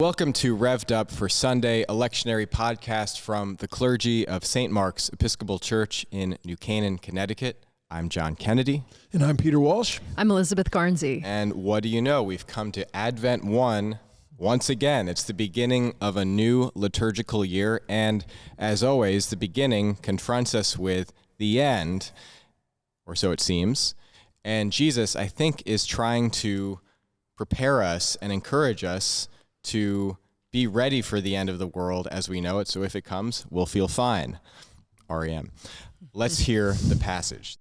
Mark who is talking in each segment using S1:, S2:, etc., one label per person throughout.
S1: Welcome to Rev'd Up for Sunday, a lectionary podcast from the clergy of St. Mark's Episcopal Church in New Canaan, Connecticut. I'm John Kennedy.
S2: And I'm Peter Walsh.
S3: I'm Elizabeth Garnsey.
S1: And what do you know? We've come to Advent 1 once again. It's the beginning of a new liturgical year, and as always, the beginning confronts us with the end, or so it seems. And Jesus, I think, is trying to prepare us and encourage us to be ready for the end of the world as we know it, so if it comes, we'll feel fine. REM. Let's hear the passage.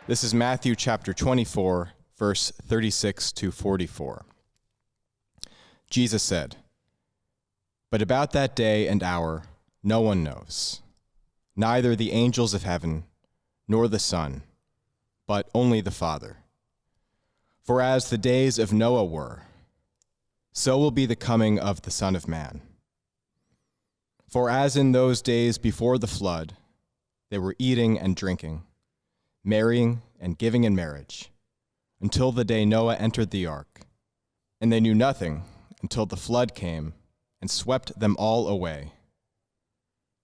S1: This is Matthew chapter 24, verse 36 to 44. Jesus said, "But about that day and hour no one knows, neither the angels of heaven, nor the Son, but only the Father. For as the days of Noah were, so will be the coming of the Son of Man. For as in those days before the flood, they were eating and drinking, marrying and giving in marriage, until the day Noah entered the ark, and they knew nothing until the flood came and swept them all away.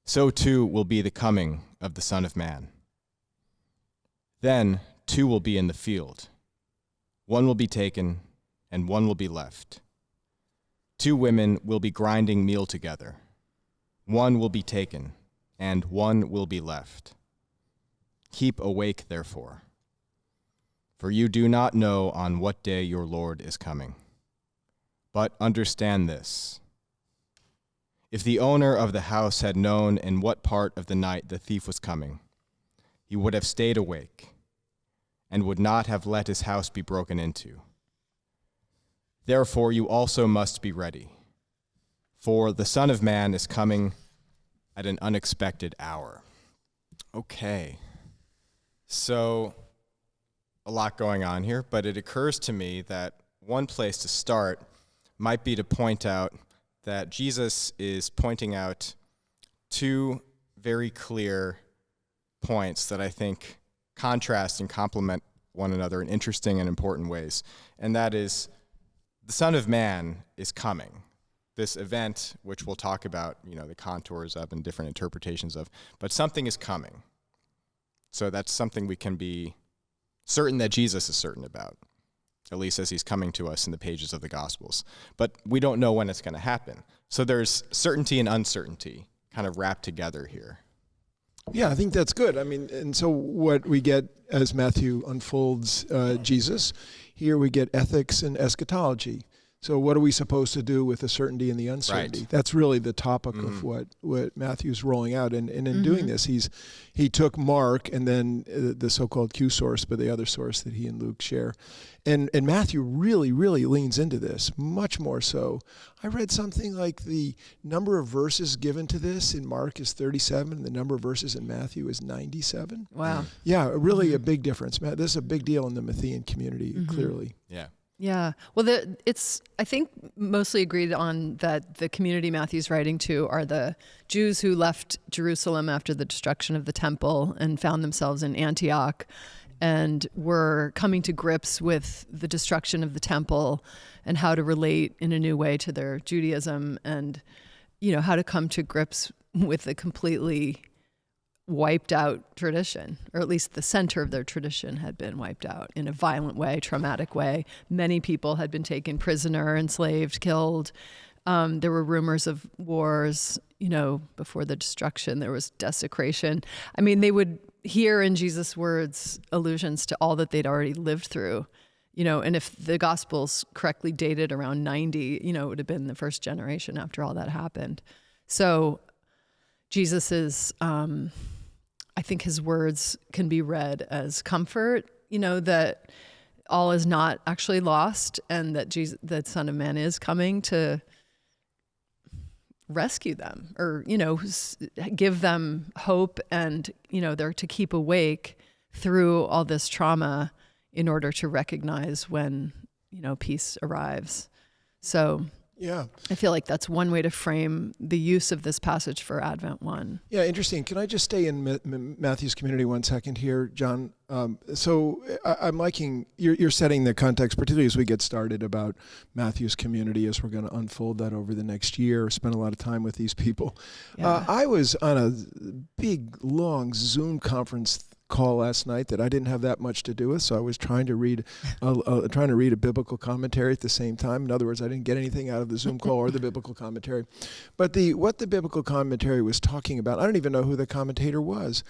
S1: So too will be the coming of the Son of Man. Then two will be in the field. One will be taken, and one will be left. Two women will be grinding meal together. One will be taken, and one will be left. Keep awake, therefore, for you do not know on what day your Lord is coming. But understand this: if the owner of the house had known in what part of the night the thief was coming, he would have stayed awake and would not have let his house be broken into. Therefore you also must be ready, for the Son of Man is coming at an unexpected hour." Okay, so a lot going on here, but it occurs to me that one place to start might be to point out that Jesus is pointing out two very clear points that I think contrast and complement one another in interesting and important ways. And that is, the Son of Man is coming. This event, which we'll talk about, the contours of and different interpretations of, but something is coming. So that's something we can be certain that Jesus is certain about, at least as he's coming to us in the pages of the Gospels. But we don't know when it's going to happen. So there's certainty and uncertainty kind of wrapped together here.
S2: Yeah, I think that's good. And so what we get as Matthew unfolds Jesus, here we get ethics and eschatology. So what are we supposed to do with the certainty and the uncertainty?
S1: Right.
S2: That's really the topic of what Matthew's rolling out. And in doing this, he took Mark and then the so-called Q source, but the other source that he and Luke share. And Matthew really, really leans into this, much more so. I read something like the number of verses given to this in Mark is 37, and the number of verses in Matthew is 97.
S3: Wow.
S2: Yeah, really a big difference. This is a big deal in the Matthean community, clearly.
S1: Yeah.
S3: Yeah. Well, it's, I think, mostly agreed on that the community Matthew's writing to are the Jews who left Jerusalem after the destruction of the temple and found themselves in Antioch and were coming to grips with the destruction of the temple and how to relate in a new way to their Judaism and, how to come to grips with a completely wiped out tradition, or at least the center of their tradition had been wiped out in a violent way, traumatic way. Many people had been taken prisoner, enslaved, killed. There were rumors of wars, before the destruction. There was desecration. They would hear in Jesus' words allusions to all that they'd already lived through, and if the Gospels correctly dated around 90, it would have been the first generation after all that happened. So Jesus is, I think his words can be read as comfort, that all is not actually lost and that Jesus, the Son of Man, is coming to rescue them or, give them hope and, they're to keep awake through all this trauma in order to recognize when, peace arrives. So
S2: Yeah.
S3: I feel like that's one way to frame the use of this passage for Advent 1.
S2: Yeah, interesting. Can I just stay in Matthew's community 1 second here, John? So I'm liking, you're setting the context, particularly as we get started, about Matthew's community, as we're going to unfold that over the next year, spend a lot of time with these people.
S3: Yeah.
S2: I was on a big, long Zoom conference call last night that I didn't have that much to do with, so I was trying to read a biblical commentary at the same time. In other words, I didn't get anything out of the Zoom call or the biblical commentary. But what the biblical commentary was talking about, I don't even know who the commentator was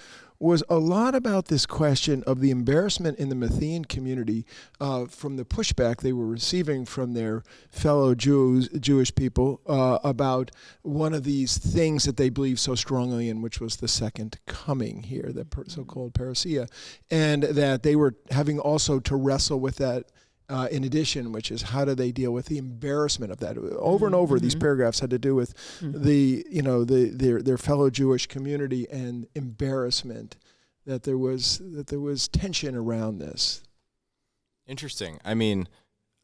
S2: a lot about this question of the embarrassment in the Matthean community from the pushback they were receiving from their fellow Jewish people about one of these things that they believed so strongly in, which was the second coming here, the so-called parousia, and that they were having also to wrestle with that in addition, which is how do they deal with the embarrassment of that? Over and over, these paragraphs had to do with their fellow Jewish community and embarrassment, that there was tension around this.
S1: Interesting. I mean,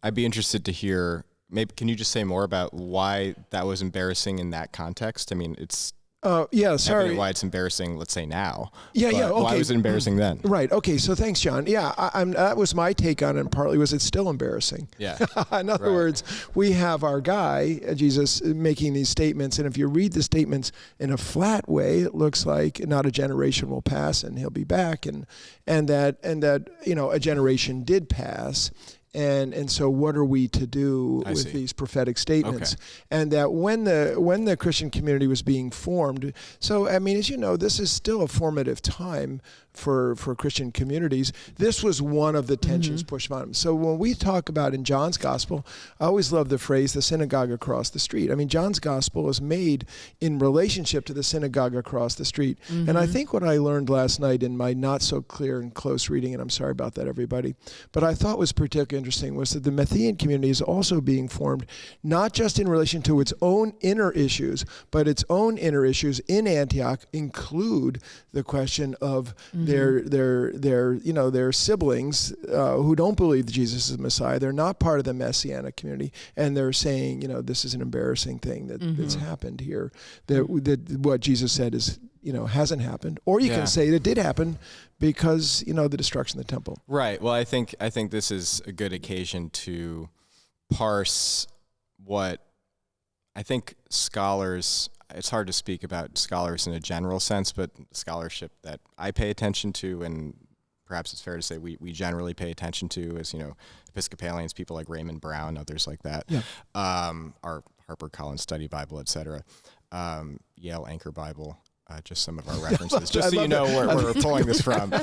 S1: I'd be interested to hear. Maybe can you just say more about why that was embarrassing in that context? I mean, it's.
S2: Sorry.
S1: Why it's embarrassing, let's say now.
S2: Okay.
S1: Why was it embarrassing then?
S2: Right. Okay. So thanks, John. Yeah, that was my take on it. And partly was it's still embarrassing.
S1: Yeah.
S2: In other words, we have our guy, Jesus, making these statements. And if you read the statements in a flat way, it looks like not a generation will pass and he'll be back. And that a generation did pass. And so what are we to do with these prophetic statements? Okay. And that when the Christian community was being formed, so I mean, as you know, this is still a formative time for Christian communities. This was one of the tensions pushed on them. So when we talk about in John's gospel, I always love the phrase, the synagogue across the street. I mean, John's gospel is made in relationship to the synagogue across the street. And I think what I learned last night in my not so clear and close reading, and I'm sorry about that, everybody, but I thought was particularly interesting was that the Matthean community is also being formed not just in relation to its own inner issues, but its own inner issues in Antioch include the question of their siblings who don't believe that Jesus is the Messiah. They're not part of the Messianic community, and they're saying, this is an embarrassing thing that's happened here. That what Jesus said is, hasn't happened, or you can say that it did happen because the destruction of the temple.
S1: Right. Well, I think this is a good occasion to parse what I think scholars. It's hard to speak about scholars in a general sense, but scholarship that I pay attention to, and perhaps it's fair to say we generally pay attention to, as Episcopalians, people like Raymond Brown, others like that, our HarperCollins Study Bible, etc., Yale Anchor Bible. Just some of our references, just so you know where we're pulling this from.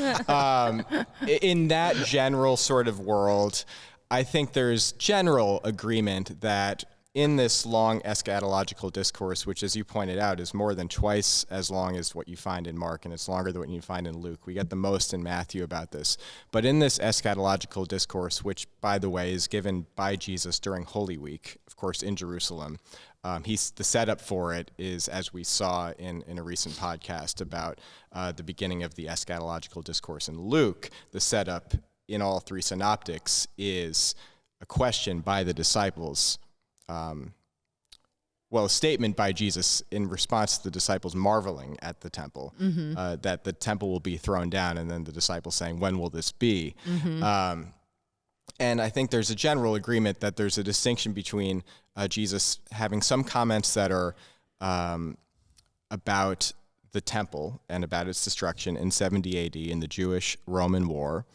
S1: In that general sort of world, I think there's general agreement that in this long eschatological discourse, which, as you pointed out, is more than twice as long as what you find in Mark, and it's longer than what you find in Luke. We get the most in Matthew about this. But in this eschatological discourse, which, by the way, is given by Jesus during Holy Week, of course, in Jerusalem, the setup for it is, as we saw in a recent podcast about the beginning of the eschatological discourse in Luke, the setup in all three synoptics is a question by the disciples. A statement by Jesus in response to the disciples marveling at the temple, that the temple will be thrown down, and then the disciples saying, when will this be? And I think there's a general agreement that there's a distinction between Jesus having some comments that are about the temple and about its destruction in 70 AD in the Jewish-Roman War,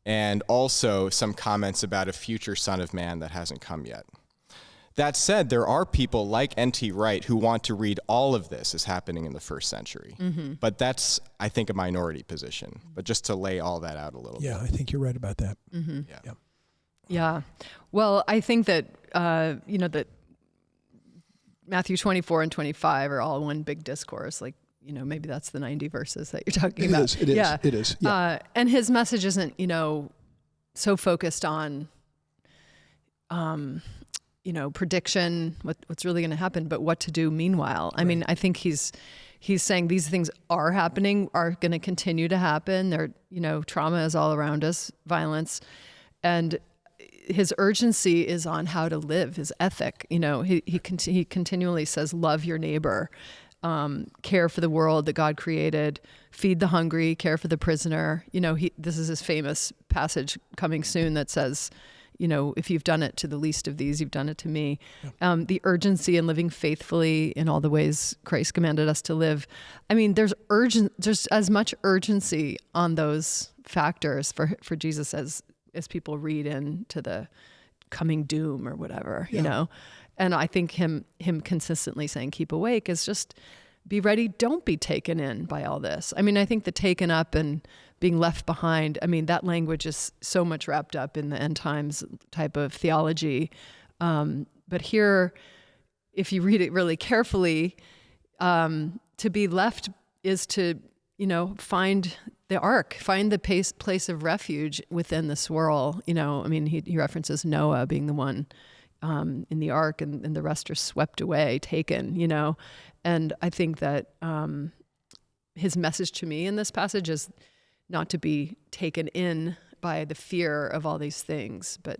S1: and also some comments about a future Son of Man that hasn't come yet. That said, there are people like N.T. Wright who want to read all of this as happening in the first century. But that's, I think, a minority position. But just to lay all that out a little bit.
S2: Yeah, I think you're right about that.
S3: Yeah. Well, I think that, that Matthew 24 and 25 are all one big discourse. Like, maybe that's the 90 verses that you're talking about.
S2: It is. Yeah.
S3: And his message isn't, so focused on, prediction, what's really going to happen, but what to do meanwhile. I mean, I think he's saying these things are happening, are going to continue to happen. They're, trauma is all around us, violence. And his urgency is on how to live, his ethic. He continually says, love your neighbor, care for the world that God created, feed the hungry, care for the prisoner. This is his famous passage coming soon that says, if you've done it to the least of these, you've done it to me. Yeah. The urgency in living faithfully in all the ways Christ commanded us to live. I mean, there's as much urgency on those factors for Jesus as people read into the coming doom or whatever, And I think him consistently saying, keep awake, is just be ready. Don't be taken in by all this. I mean, I think the taken up and being left behind, I mean, that language is so much wrapped up in the end times type of theology. But here, if you read it really carefully, to be left is to, find the ark, find the place of refuge within the swirl. I mean, he references Noah being the one in the ark, and the rest are swept away, taken, And I think that his message to me in this passage is not to be taken in by the fear of all these things, but,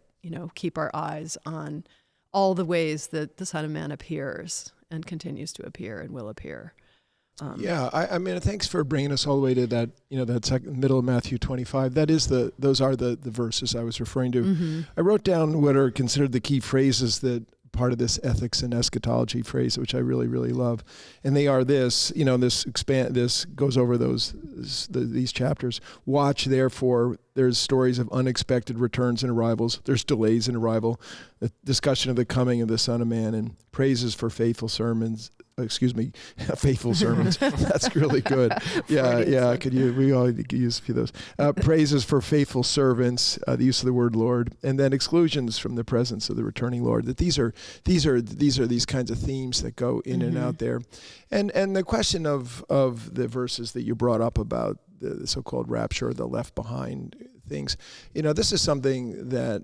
S3: keep our eyes on all the ways that the Son of Man appears and continues to appear and will appear.
S2: I mean, thanks for bringing us all the way to that, that middle of Matthew 25. Those are the verses I was referring to. Mm-hmm. I wrote down what are considered the key phrases that part of this ethics and eschatology phrase, which I really, really love. And they are this goes over these chapters. Watch, therefore, there's stories of unexpected returns and arrivals. There's delays in arrival, the discussion of the coming of the Son of Man, and praises for faithful sermons. Faithful sermons. That's really good. Yeah. We all could use a few of those. Praises for faithful servants, the use of the word Lord, and then exclusions from the presence of the returning Lord. That these are these kinds of themes that go in and out there. And the question of the verses that you brought up about the so-called rapture, the left behind things, this is something that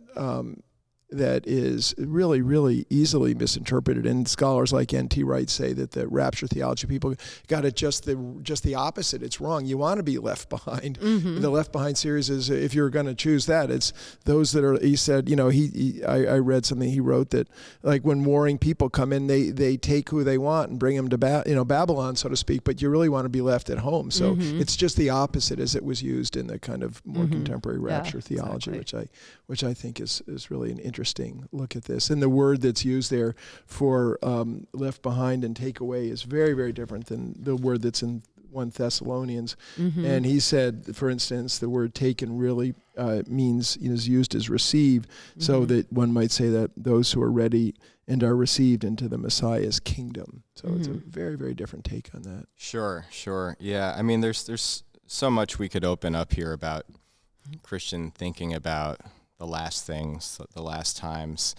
S2: that is really, really easily misinterpreted. And scholars like N.T. Wright say that the rapture theology people got it just the opposite. It's wrong. You want to be left behind. Mm-hmm. The Left Behind series is, if you're going to choose that, it's those that are, he said, I read something he wrote that, like, when warring people come in, they take who they want and bring them to Babylon, so to speak, but you really want to be left at home. So it's just the opposite as it was used in the kind of more contemporary rapture theology, exactly. which I think is really an interesting look at this. And the word that's used there for left behind and take away is very, very different than the word that's in 1 Thessalonians. Mm-hmm. And he said, for instance, the word taken really means, is used as receive, so that one might say that those who are ready and are received into the Messiah's kingdom. So it's a very, very different take on that.
S1: Sure. Yeah, I mean, there's so much we could open up here about Christian thinking about the last things, the last times.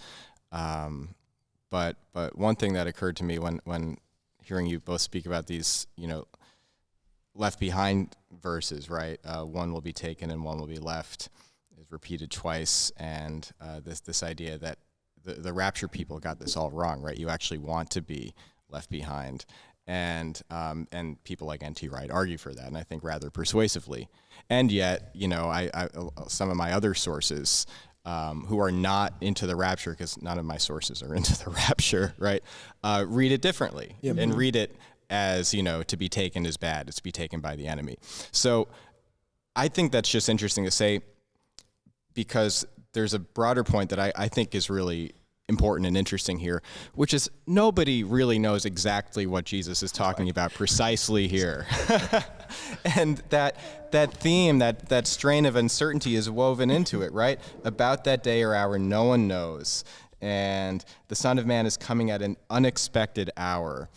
S1: But one thing that occurred to me when hearing you both speak about these, left behind verses, right? One will be taken and one will be left, is repeated twice. And this idea that the rapture people got this all wrong, right? You actually want to be left behind. And people like N.T. Wright argue for that, and I think rather persuasively. And yet, I some of my other sources who are not into the rapture, because none of my sources are into the rapture, right? Read it differently and read it as, to be taken is bad. It's to be taken by the enemy. So I think that's just interesting to say, because there's a broader point that I think is really important and interesting here, which is nobody really knows exactly what Jesus is talking about precisely here. And that theme, that strain of uncertainty is woven into it, right? About that day or hour, no one knows. And the Son of Man is coming at an unexpected hour.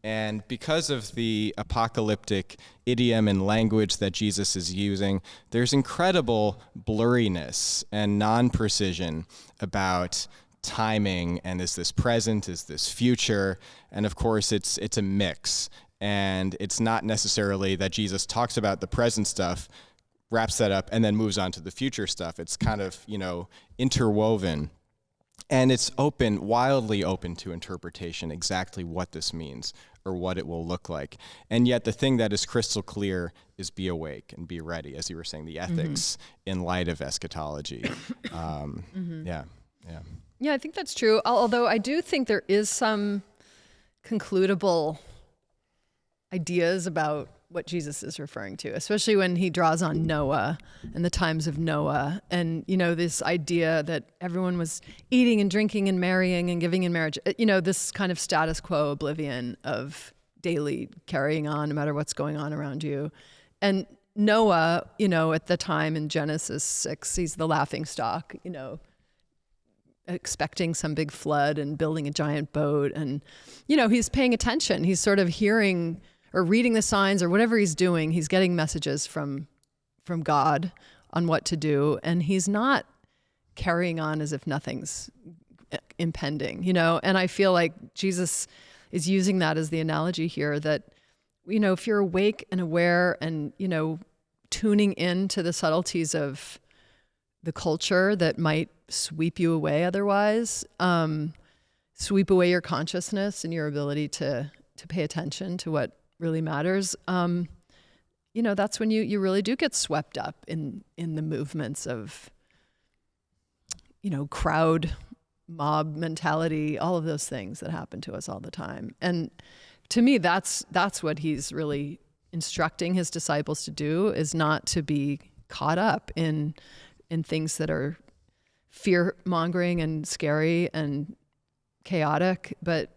S1: And because of the apocalyptic idiom and language that Jesus is using, there's incredible blurriness and non-precision about timing, and is this present, is this future? And of course it's a mix, and it's not necessarily that Jesus talks about the present stuff, wraps that up, and then moves on to the future stuff. It's kind of, interwoven, and it's wildly open to interpretation, exactly what this means or what it will look like. And yet the thing that is crystal clear is be awake and be ready, as you were saying, the ethics in light of eschatology. Yeah.
S3: Yeah, I think that's true. Although I do think there is some concludable ideas about what Jesus is referring to, especially when he draws on Noah and the times of Noah. And, this idea that everyone was eating and drinking and marrying and giving in marriage, this kind of status quo oblivion of daily carrying on no matter what's going on around you. And Noah, at the time in Genesis 6, he's the laughingstock, expecting some big flood and building a giant boat. And, he's paying attention. He's sort of hearing or reading the signs or whatever he's doing. He's getting messages from God on what to do. And he's not carrying on as if nothing's impending, And I feel like Jesus is using that as the analogy here that, if you're awake and aware and, tuning in to the subtleties of the culture that might sweep you away otherwise, sweep away your consciousness and your ability to pay attention to what really matters, that's when you really do get swept up in the movements of, crowd, mob mentality, all of those things that happen to us all the time. And to me, that's what he's really instructing his disciples to do, is not to be caught up in things that are fear-mongering and scary and chaotic, but,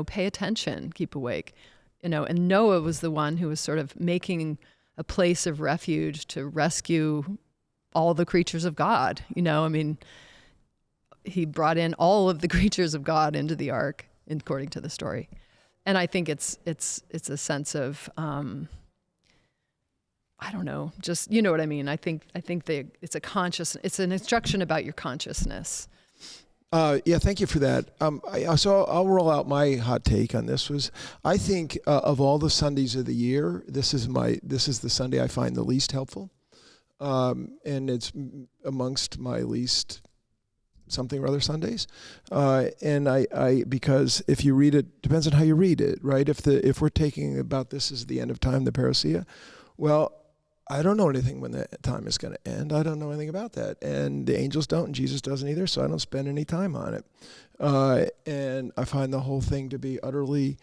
S3: pay attention, keep awake. And Noah was the one who was sort of making a place of refuge to rescue all the creatures of God. He brought in all of the creatures of God into the ark, according to the story. And I think it's a sense of, I don't know, just, you know what I mean? I think it's it's an instruction about your consciousness.
S2: Thank you for that. So I'll roll out my hot take on this. I think of all the Sundays of the year, this is the Sunday I find the least helpful, and it's amongst my least something or other Sundays. And I because if you read it, depends on how you read it, right? If we're taking about this as the end of time, the parousia, well, I don't know anything when that time is going to end. I don't know anything about that. And the angels don't, and Jesus doesn't either, so I don't spend any time on it. And I find the whole thing to be utterly,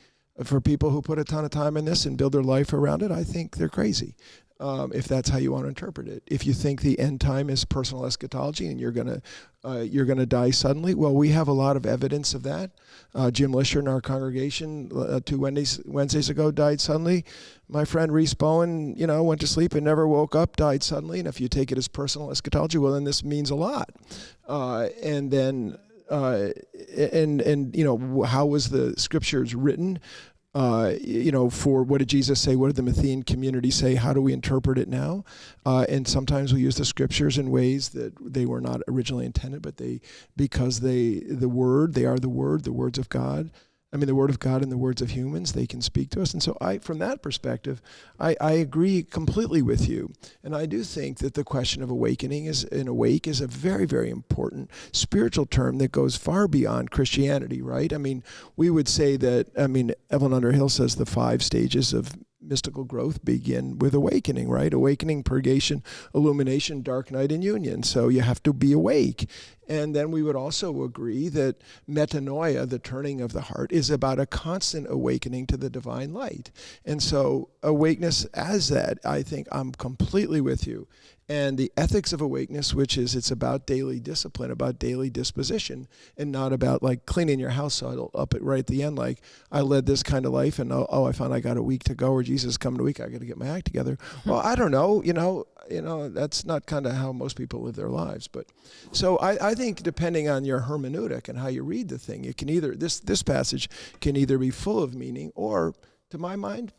S2: for people who put a ton of time in this and build their life around it, I think they're crazy. If that's how you want to interpret it. If you think the end time is personal eschatology and you're gonna die suddenly, well, we have a lot of evidence of that. Jim Lisher in our congregation 2 Wednesdays ago died suddenly. My friend Reese Bowen, went to sleep and never woke up, died suddenly. And if you take it as personal eschatology, well, then this means a lot. And then how was the scriptures written? For what did Jesus say? What did the Matthean community say? How do we interpret it now? And sometimes we use the scriptures in ways that they were not originally intended, but because they are the word, the words of God. The word of God and the words of humans, they can speak to us. And so from that perspective, I agree completely with you. And I do think that the question of awakening is a very, very important spiritual term that goes far beyond Christianity, right? We would say that, Evelyn Underhill says the 5 stages of mystical growth begin with awakening, right? Awakening, purgation, illumination, dark night, and union. So you have to be awake. And then we would also agree that metanoia, the turning of the heart, is about a constant awakening to the divine light. And so awakeness as that, I think I'm completely with you. And the ethics of awakeness, which is it's about daily discipline, about daily disposition, and not about like cleaning your house up right at the end, like I led this kind of life and I found I got a week to go, or Jesus coming a week, I got to get my act together. Well, I don't know, that's not kind of how most people live their lives. But so I think depending on your hermeneutic and how you read the thing, it can either, this passage can either be full of meaning or, to my mind,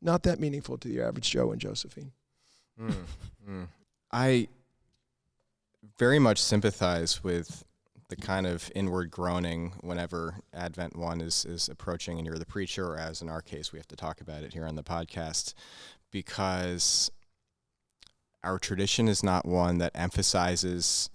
S2: not that meaningful to the average Joe and Josephine.
S1: I very much sympathize with the kind of inward groaning whenever Advent 1 is approaching and you're the preacher, or as in our case, we have to talk about it here on the podcast, because our tradition is not one that emphasizes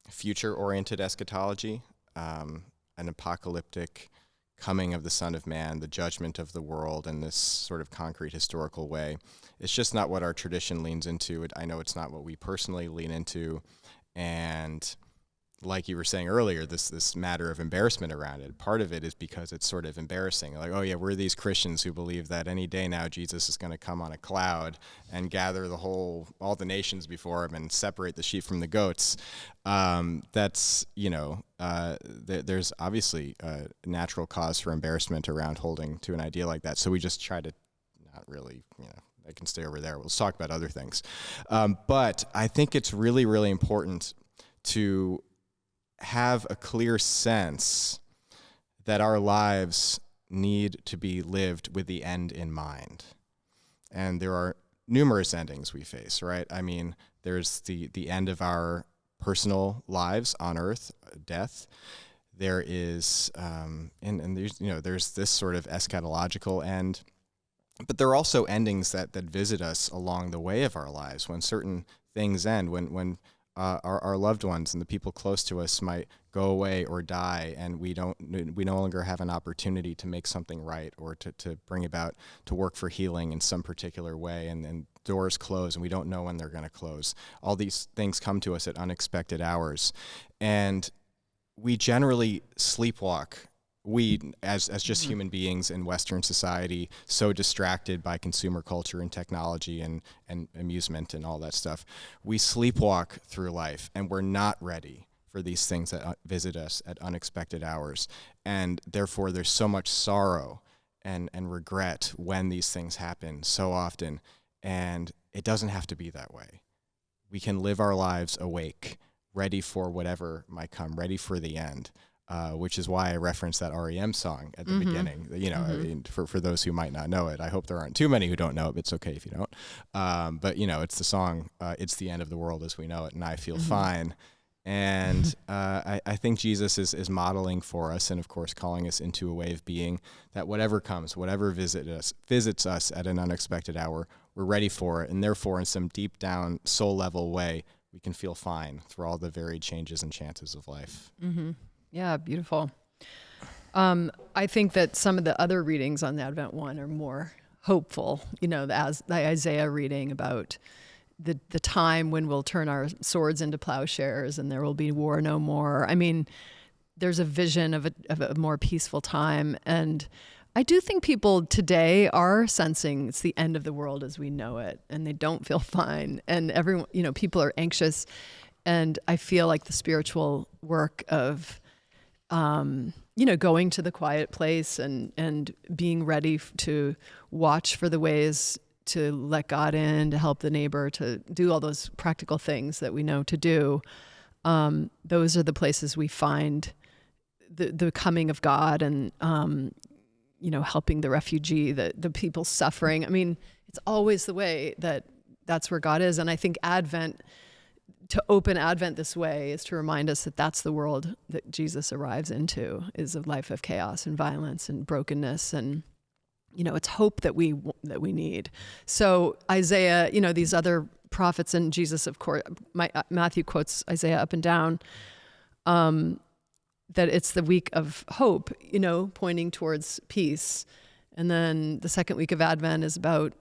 S1: future-oriented eschatology, an apocalyptic coming of the Son of Man, the judgment of the world in this sort of concrete historical way. It's just not what our tradition leans into. I know it's not what we personally lean into. And like you were saying earlier, this matter of embarrassment around it. Part of it is because it's sort of embarrassing. Like, oh yeah, we're these Christians who believe that any day now Jesus is going to come on a cloud and gather all the nations before him and separate the sheep from the goats. That's, there's obviously a natural cause for embarrassment around holding to an idea like that. So we just try to not really, I can stay over there. We'll talk about other things. But I think it's really, really important to have a clear sense that our lives need to be lived with the end in mind. And there are numerous endings we face, right? I mean, there's the end of our personal lives on earth, death. There is, and there's this sort of eschatological end. But there are also endings that visit us along the way of our lives when certain things end, when our loved ones and the people close to us might go away or die, and we no longer have an opportunity to make something right or to bring about, to work for healing in some particular way, and doors close and we don't know when they're going to close. All these things come to us at unexpected hours, and we generally sleepwalk. We, as just human beings in Western society, so distracted by consumer culture and technology and amusement and all that stuff, we sleepwalk through life, and we're not ready for these things that visit us at unexpected hours. And therefore, there's so much sorrow and regret when these things happen so often. And it doesn't have to be that way. We can live our lives awake, ready for whatever might come, ready for the end. Which is why I referenced that REM song at the beginning. I mean, for those who might not know it, I hope there aren't too many who don't know it, but it's okay if you don't. But, it's the song, It's the End of the World as We Know It, and I Feel Fine. And I think Jesus is modeling for us and, of course, calling us into a way of being that whatever comes, whatever visits us at an unexpected hour, we're ready for it. And therefore, in some deep down soul level way, we can feel fine through all the varied changes and chances of life.
S3: Mm-hmm. Yeah, beautiful. I think that some of the other readings on the Advent one are more hopeful. The Isaiah reading about the time when we'll turn our swords into plowshares and there will be war no more. I mean, there's a vision of a more peaceful time. And I do think people today are sensing it's the end of the world as we know it, and they don't feel fine. And everyone, people are anxious. And I feel like the spiritual work of going to the quiet place and being ready to watch for the ways to let God in, to help the neighbor, to do all those practical things that we know to do. Those are the places we find the coming of God and, helping the refugee, the people suffering. I mean, it's always the way that's where God is. And I think to open Advent this way is to remind us that that's the world that Jesus arrives into, is a life of chaos and violence and brokenness. And, it's hope that we need. So Isaiah, these other prophets and Jesus, of course, Matthew quotes Isaiah up and down, that it's the week of hope, pointing towards peace. And then the second week of Advent is about,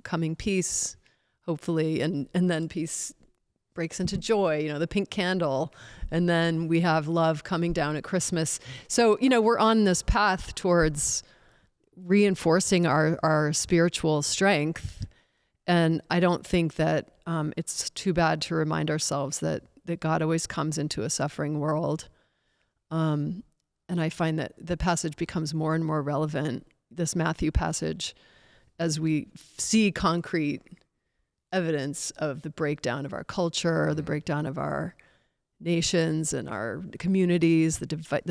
S3: coming peace, hopefully, and then peace breaks into joy, the pink candle, and then we have love coming down at Christmas. So, we're on this path towards reinforcing our spiritual strength. And I don't think that it's too bad to remind ourselves that God always comes into a suffering world. And I find that the passage becomes more and more relevant, this Matthew passage, as we see concrete evidence of the breakdown of our culture, the breakdown of our nations and our communities, the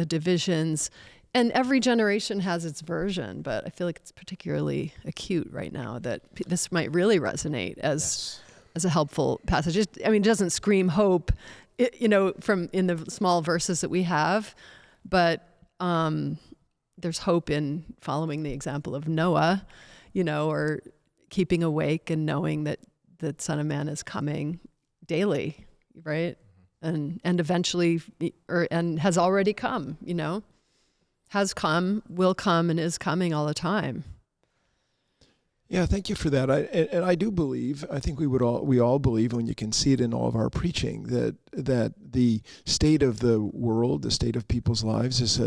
S3: divisions. And every generation has its version, but I feel like it's particularly acute right now that this might really resonate as a helpful passage. It doesn't scream hope, from in the small verses that we have, but there's hope in following the example of Noah, or keeping awake and knowing that the Son of Man is coming daily, right? And eventually, and has already come, has come, will come, and is coming all the time.
S2: Yeah, thank you for that. And I do believe, I think we all believe, when you can see it in all of our preaching, that the state of the world, the state of people's lives is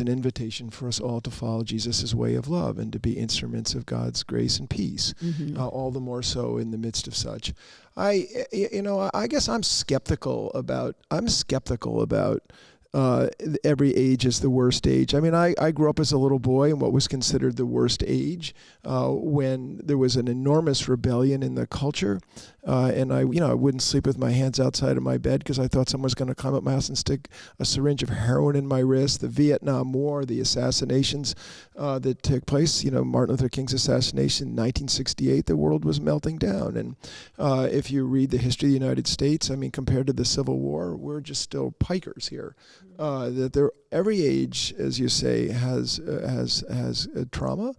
S2: an invitation for us all to follow Jesus' way of love and to be instruments of God's grace and peace, all the more so in the midst of such. I guess I'm skeptical about every age is the worst age. I mean, I grew up as a little boy in what was considered the worst age, when there was an enormous rebellion in the culture, and I wouldn't sleep with my hands outside of my bed because I thought someone was going to come at my house and stick a syringe of heroin in my wrist. The Vietnam War, the assassinations that took place, Martin Luther King's assassination in 1968, the world was melting down. And if you read the history of the United States, I mean, compared to the Civil War, we're just still pikers here. That every age, as you say, has a trauma,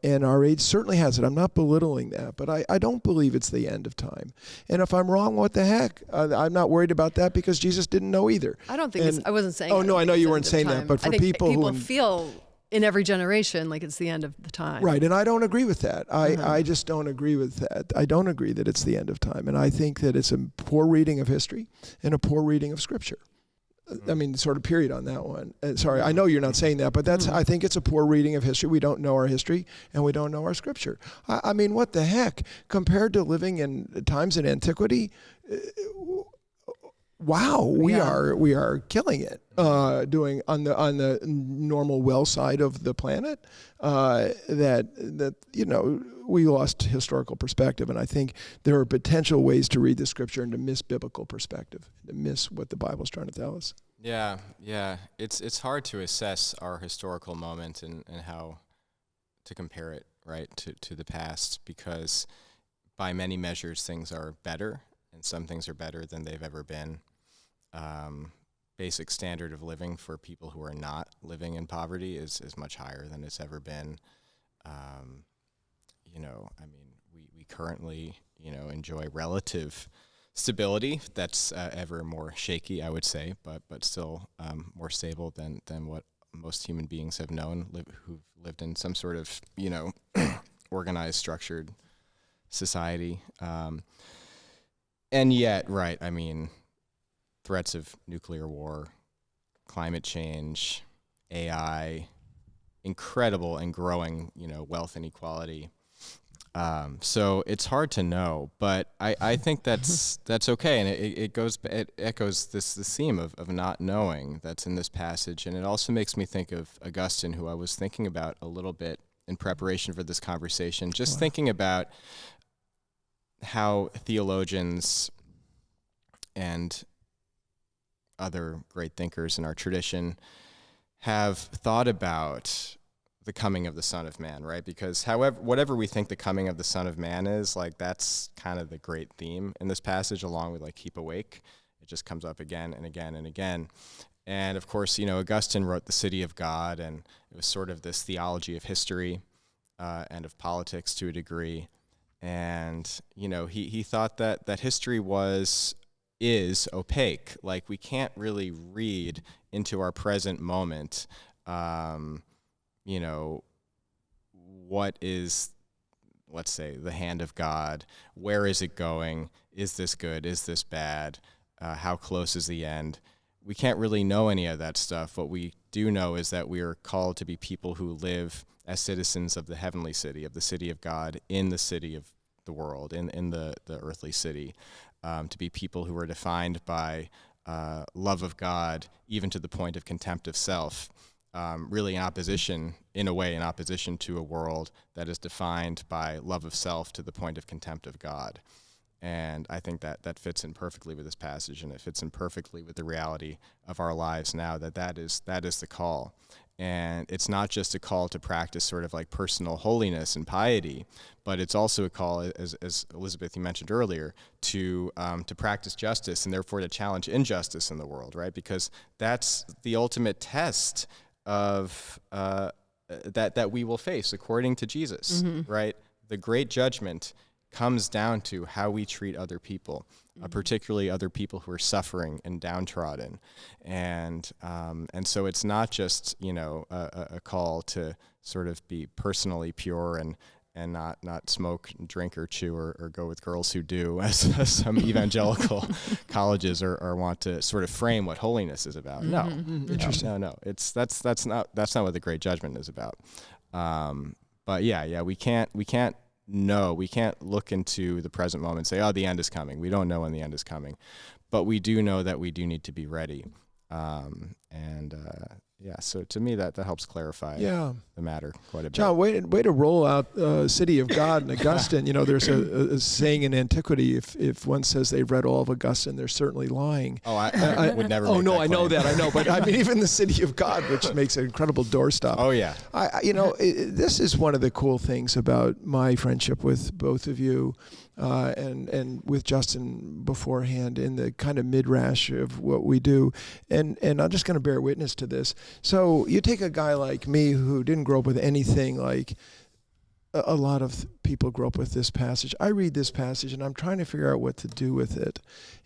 S2: and our age certainly has it. I'm not belittling that, but I don't believe it's the end of time. And if I'm wrong, what the heck? I'm not worried about that because Jesus didn't know either.
S3: I don't think I wasn't saying.
S2: Oh no, I know you weren't saying that, but for people who
S3: feel in every generation like it's the end of the time.
S2: Right, and I don't agree with that. I just don't agree with that. I don't agree that it's the end of time, and I think that it's a poor reading of history and a poor reading of Scripture. I mean, sort of period on that one. Sorry, I know you're not saying that, but I think it's a poor reading of history. We don't know our history, and we don't know our Scripture. I mean, what the heck? Compared to living in times in antiquity, wow, we are killing it. Doing on the normal well side of the planet. We lost historical perspective, and I think there are potential ways to read the Scripture and to miss biblical perspective, to miss what the Bible's trying to tell us.
S1: Yeah. It's hard to assess our historical moment and how to compare it, right, to the past, because by many measures things are better, and some things are better than they've ever been. Basic standard of living for people who are not living in poverty is much higher than it's ever been. We currently, enjoy relative stability that's ever more shaky, I would say, but still more stable than what most human beings have known, who've lived in some sort of, organized, structured society. And yet, right, I mean, threats of nuclear war, climate change, AI, incredible and growing, wealth inequality. So it's hard to know, but I think that's okay, and it echoes this theme of not knowing that's in this passage, and it also makes me think of Augustine, who I was thinking about a little bit in preparation for this conversation, just thinking about how theologians and other great thinkers in our tradition have thought about the coming of the Son of Man, right? Because whatever we think the coming of the Son of Man is, like, that's kind of the great theme in this passage, along with, like, keep awake. It just comes up again and again and again. And of course, Augustine wrote The City of God, and it was sort of this theology of history and of politics to a degree. And, he thought that history is opaque. Like, we can't really read into our present moment, what is, let's say, the hand of God? Where is it going? Is this good? Is this bad? How close is the end? We can't really know any of that stuff. What we do know is that we are called to be people who live as citizens of the heavenly city, of the city of God, in the city of the world, in the earthly city, to be people who are defined by love of God, even to the point of contempt of self, really in opposition to a world that is defined by love of self to the point of contempt of God. And I think that fits in perfectly with this passage, and it fits in perfectly with the reality of our lives now, that is the call. And it's not just a call to practice sort of like personal holiness and piety, but it's also a call, as Elizabeth, you mentioned earlier, to practice justice, and therefore to challenge injustice in the world, right? Because that's the ultimate test of that we will face according to Jesus, right? The great judgment comes down to how we treat other people, particularly other people who are suffering and downtrodden. And so it's not just, a call to sort of be personally pure and not smoke, drink, or chew, or go with girls who do, as some evangelical colleges are want to sort of frame what holiness is about. No,
S2: Interesting.
S1: no. That's not what the Great Judgment is about. But we can't look into the present moment and say, oh, the end is coming. We don't know when the end is coming, but we do know that we do need to be ready. So to me that helps clarify the matter quite a bit.
S2: John, way to roll out City of God and Augustine. There's a saying in antiquity, if one says they've read all of Augustine, they're certainly lying.
S1: Oh, I would never.
S2: Oh, no,
S1: I
S2: know that. I know. But I mean, even the City of God, which makes an incredible doorstop.
S1: Oh, yeah.
S2: This is one of the cool things about my friendship with both of you. And with Justin beforehand in the kind of midrash of what we do. And I'm just going to bear witness to this. So you take a guy like me who didn't grow up with anything like a lot of people grow up with this passage. I read this passage and I'm trying to figure out what to do with it.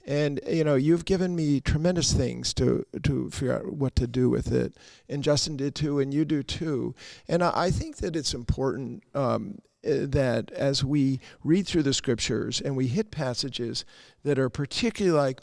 S2: And, you've given me tremendous things to figure out what to do with it. And Justin did too, and you do too. And I think that it's important that as we read through the scriptures and we hit passages that are particularly like,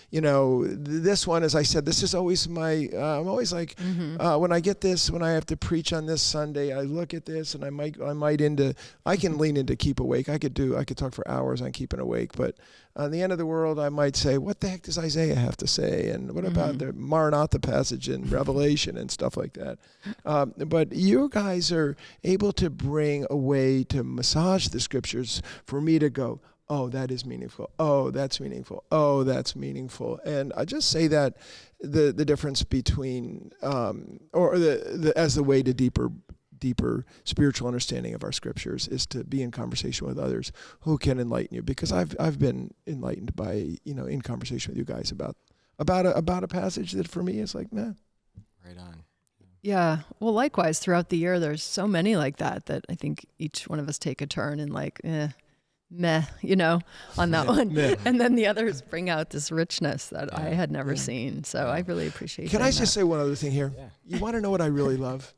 S2: this one, as I said, this is always I'm always like, when I get this, when I have to preach on this Sunday, I look at this and I can lean into keep awake. I could talk for hours on keeping awake, but on the end of the world, I might say, what the heck does Isaiah have to say? And what about the Maranatha passage in Revelation and stuff like that? But you guys are able to bring a way to massage the scriptures for me to go, oh, that is meaningful. Oh, that's meaningful. Oh, that's meaningful. And I just say that the difference between, as the way to deeper spiritual understanding of our scriptures is to be in conversation with others who can enlighten you. Because I've been enlightened by, in conversation with you guys about a passage that for me is like, man.
S1: Right on.
S3: Yeah. Well, likewise, throughout the year, there's so many like that I think each one of us take a turn and like, meh, on that one. Meh. And then the others bring out this richness that I had never seen. So I really appreciate it.
S2: Can I just say one other thing here? Yeah. You want to know what I really love?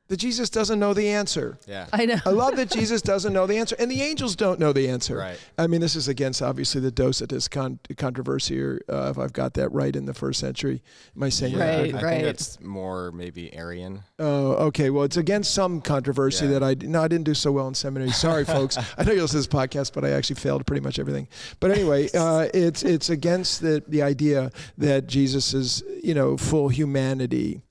S2: That Jesus doesn't know the answer.
S1: Yeah.
S3: I know.
S2: I love that Jesus doesn't know the answer. And the angels don't know the answer.
S1: Right.
S2: I mean, this is against, obviously, the Docetus controversy, or if I've got that right in the first century. Am I saying that?
S3: Right.
S1: I think that's more maybe Arian.
S2: Oh, okay. Well, it's against some controversy that I didn't do so well in seminary. Sorry, folks. I know you'll listen to this podcast, but I actually failed pretty much everything. But anyway, it's against the idea that Jesus is, full humanity.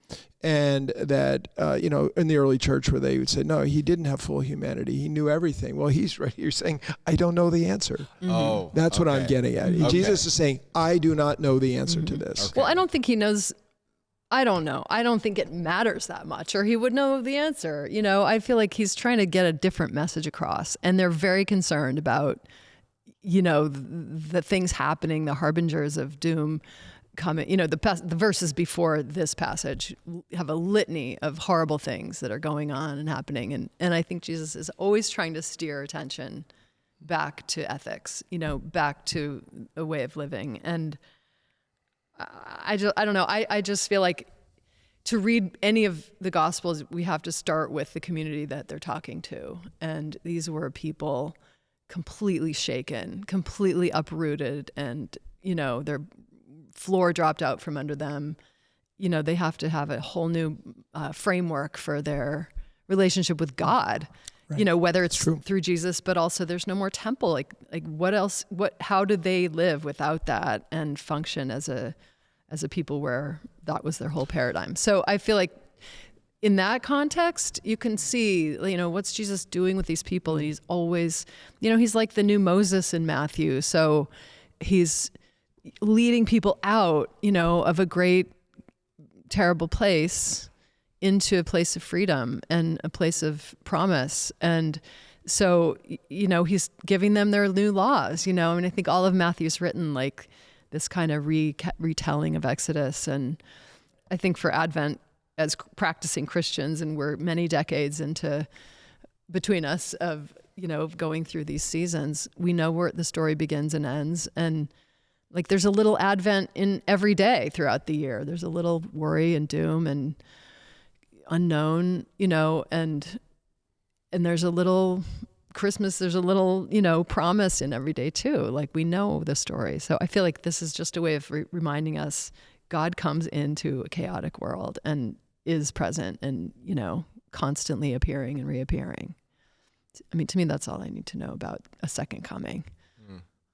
S2: And that, in the early church where they would say, no, he didn't have full humanity. He knew everything. Well, he's right here saying, I don't know the answer.
S1: Mm-hmm. Oh,
S2: that's what I'm getting at. Okay. Jesus is saying, I do not know the answer to this.
S3: Okay. Well, I don't think he knows. I don't know. I don't think it matters that much, or he would know the answer. I feel like he's trying to get a different message across, and they're very concerned about, the things happening, the harbingers of doom coming. The verses before this passage have a litany of horrible things that are going on and happening, and I think Jesus is always trying to steer attention back to ethics, back to a way of living. And I don't know. I just feel like to read any of the Gospels, we have to start with the community that they're talking to, and these were people completely shaken, completely uprooted, and their floor dropped out from under them. They have to have a whole new framework for their relationship with God. Right. Whether it's through Jesus, but also there's no more temple. Like what else? How did they live without that and function as a people where that was their whole paradigm? So I feel like in that context, you can see, what's Jesus doing with these people? And he's always, he's like the new Moses in Matthew. So he's leading people out, of a great, terrible place into a place of freedom and a place of promise. And so, he's giving them their new laws, I think all of Matthew's written like this kind of retelling of Exodus. And I think for Advent as practicing Christians, and we're many decades between us of, going through these seasons, we know where the story begins and ends. And like there's a little Advent in every day throughout the year. There's a little worry and doom and unknown, and And there's a little Christmas, there's a little, promise in every day too. Like we know the story. So I feel like this is just a way of reminding us God comes into a chaotic world and is present and, constantly appearing and reappearing. I mean, to me, that's all I need to know about a second coming.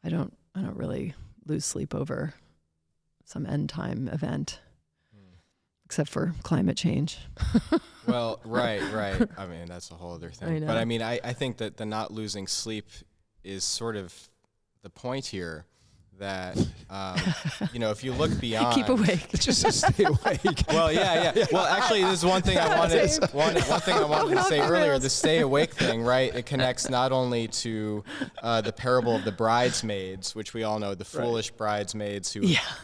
S3: I don't really lose sleep over some end time event, except for climate change.
S1: Well, right. I mean, that's a whole other thing. But I mean, I think that the not losing sleep is sort of the point here. That if you look beyond,
S3: keep awake.
S2: Just to stay awake.
S1: Well, yeah. Well, actually, this is one thing I wanted to say earlier. The stay awake thing, right? It connects not only to the parable of the bridesmaids, which we all know, the foolish bridesmaids who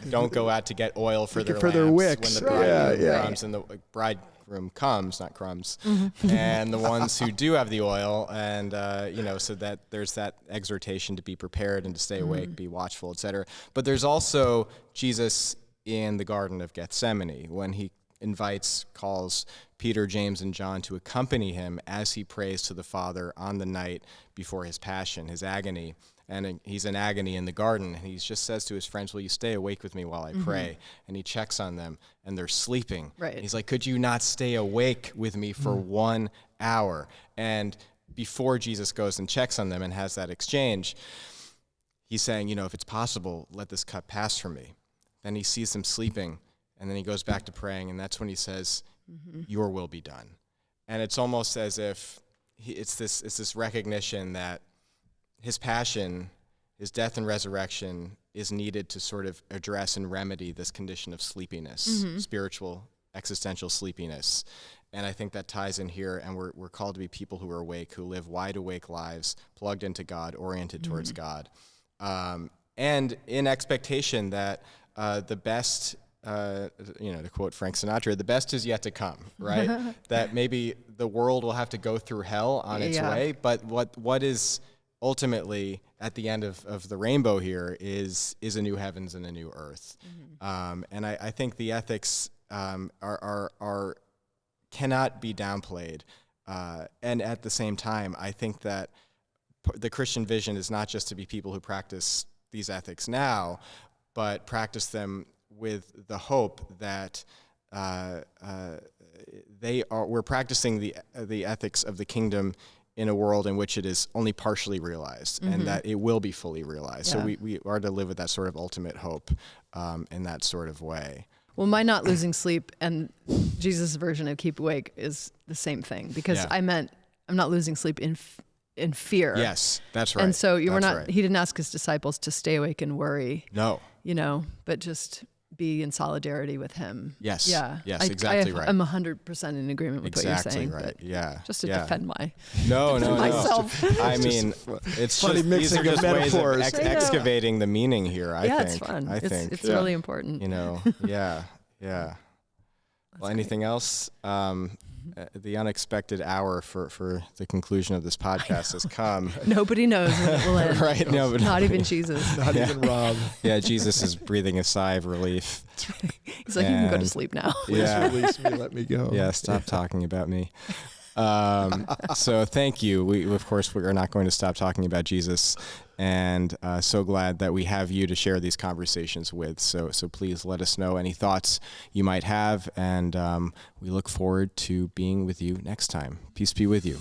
S1: don't go out to get oil for their lamps
S2: wicks.
S1: When the bridegroom comes, and the bridegroom comes, not crumbs, and the ones who do have the oil, and so that there's that exhortation to be prepared and to stay awake, be watchful, etc. But there's also Jesus in the Garden of Gethsemane when he calls Peter, James, and John to accompany him as he prays to the Father on the night before his passion, his agony. And he's in agony in the garden, and he just says to his friends, will you stay awake with me while I pray? And he checks on them, and they're sleeping. Right. And he's like, could you not stay awake with me for 1 hour? And before Jesus goes and checks on them and has that exchange, he's saying, if it's possible, let this cup pass from me. Then he sees them sleeping, and then he goes back to praying, and that's when he says, your will be done. And it's almost as if it's this recognition that his passion, his death and resurrection is needed to sort of address and remedy this condition of sleepiness, spiritual, existential sleepiness. And I think that ties in here, and we're called to be people who are awake, who live wide awake lives, plugged into God, oriented towards God. And in expectation that the best, to quote Frank Sinatra, the best is yet to come, right? That maybe the world will have to go through hell on its way, but what is ultimately at the end of the rainbow here is a new heavens and a new earth. And I think the ethics are cannot be downplayed. And at the same time, I think that the Christian vision is not just to be people who practice these ethics now, but practice them with the hope that we're practicing the ethics of the kingdom in a world in which it is only partially realized, and that it will be fully realized. So we are to live with that sort of ultimate hope in that sort of way.
S3: Well, my not losing sleep and Jesus' version of keep awake is the same thing, because I meant I'm not losing sleep in fear.
S1: Yes, that's right.
S3: And so he didn't ask his disciples to stay awake and worry.
S1: No.
S3: But just be in solidarity with him.
S1: Yes.
S3: Yeah.
S1: Yes, exactly right.
S3: I'm 100% in agreement with what you're saying.
S1: Exactly right. Yeah.
S3: Just to defend
S1: myself. I mean, it's
S2: funny
S1: just these are just
S2: metaphors.
S1: ways of excavating the meaning here. I think.
S3: It's fun.
S1: I think
S3: it's really important.
S1: Yeah. Well, anything else? The unexpected hour for the conclusion of this podcast has come.
S3: Nobody knows when it will end.
S1: Right? No,
S3: not even Jesus.
S2: Not even Rob.
S1: Yeah, Jesus is breathing a sigh of relief.
S3: He's like, you can go to sleep now.
S2: Please release me. Let me go.
S1: Yeah, stop talking about me. So thank you. We of course are not going to stop talking about Jesus, and so glad that we have you to share these conversations with. So please let us know any thoughts you might have, and we look forward to being with you next time. Peace be with you.